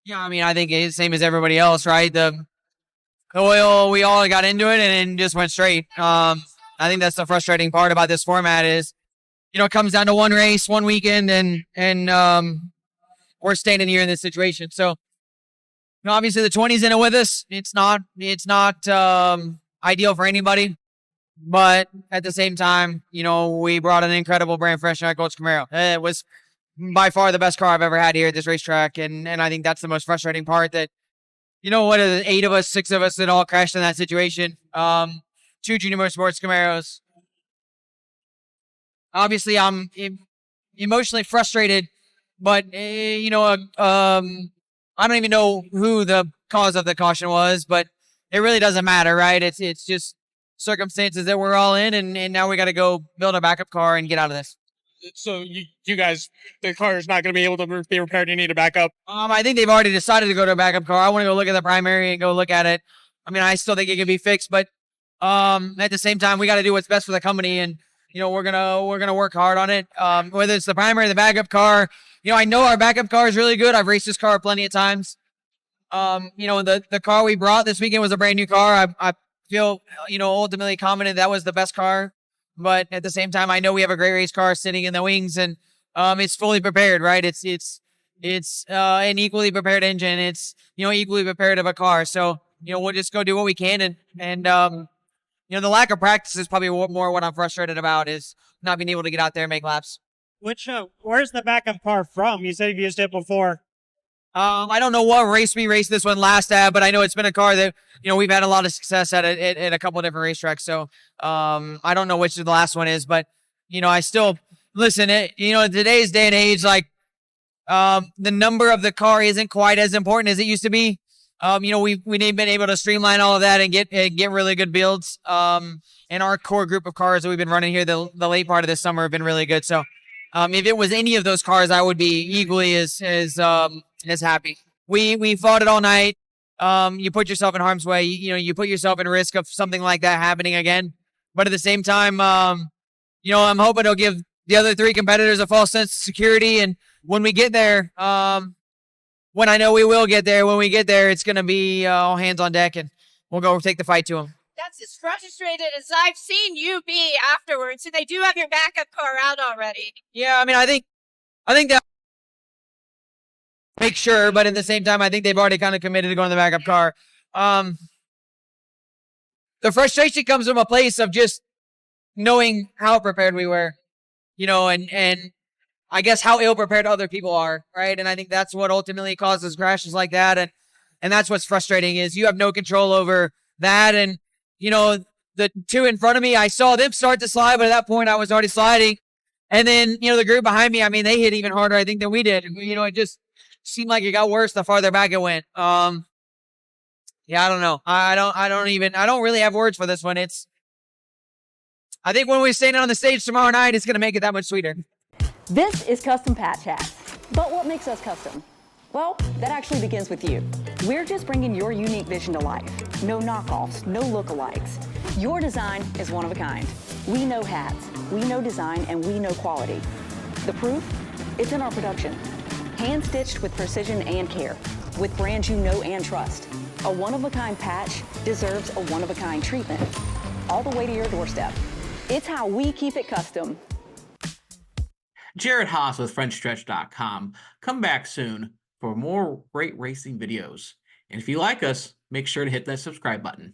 Yeah, I mean, I think it's same as everybody else, right? The oil, we all got into it and just went straight. I think that's the frustrating part about this format is, it comes down to one race, one weekend, and we're standing here in this situation. So, obviously the 20's in it with us. It's not ideal for anybody, but at the same time, we brought an incredible brand fresh at Coach Camaro. It was by far the best car I've ever had here at this racetrack, and I think that's the most frustrating part. That what are the 8 of us, 6 of us that all crashed in that situation? 2 Junior Motorsports Camaros. Obviously, I'm emotionally frustrated, but I don't even know who the cause of the caution was, but it really doesn't matter, right? It's just circumstances that we're all in, and now we got to go build a backup car and get out of this. So you guys, the car is not going to be able to be repaired. You need a backup. I think they've already decided to go to a backup car. I want to go look at the primary and go look at it. I mean, I still think it can be fixed, but at the same time, we got to do what's best for the company, and we're gonna work hard on it. Whether it's the primary, or the backup car. I know our backup car is really good. I've raced this car plenty of times. The car we brought this weekend was a brand new car. I feel ultimately confident that was the best car. But at the same time, I know we have a great race car sitting in the wings, and it's fully prepared, right? It's an equally prepared engine. It's equally prepared of a car. So we'll just go do what we can, and the lack of practice is probably more what I'm frustrated about, is not being able to get out there and make laps. Where's the backup car from? You said you've used it before. I don't know what race we raced this one last at, but I know it's been a car that, we've had a lot of success at a couple of different racetracks. So, I don't know which the last one is, but, I still listen, in today's day and age, like, the number of the car isn't quite as important as it used to be. We've been able to streamline all of that and get really good builds. And our core group of cars that we've been running here the late part of this summer have been really good. So, if it was any of those cars, I would be equally as happy. We fought it all night. You put yourself in harm's way. You put yourself in risk of something like that happening again. But at the same time, I'm hoping it'll give the other 3 competitors a false sense of security. And when we get there, when I know we will get there, when we get there, it's going to be all hands on deck, and we'll go take the fight to them. That's as frustrated as I've seen you be afterwards. So they do have your backup car out already. Yeah, I mean, I think that make sure, but at the same time, I think they've already kind of committed to going to the backup car. The frustration comes from a place of just knowing how prepared we were, and I guess how ill prepared other people are, right? And I think that's what ultimately causes crashes like that, and that's what's frustrating is you have no control over that. And the 2 in front of me, I saw them start to slide, but at that point I was already sliding. And then, the group behind me, I mean, they hit even harder, I think, than we did. It just seemed like it got worse the farther back it went. Yeah, I don't know. I don't really have words for this one. I think when we stand on the stage tomorrow night, it's going to make it that much sweeter. This is Custom Patch Hats. But what makes us custom? Well, that actually begins with you. We're just bringing your unique vision to life. No knockoffs, no lookalikes. Your design is one of a kind. We know hats, we know design, and we know quality. The proof? It's in our production. Hand-stitched with precision and care, with brands you know and trust. A one-of-a-kind patch deserves a one-of-a-kind treatment, all the way to your doorstep. It's how we keep it custom. Jared Haas with Frontstretch.com. Come back soon for more great racing videos. And if you like us, make sure to hit that subscribe button.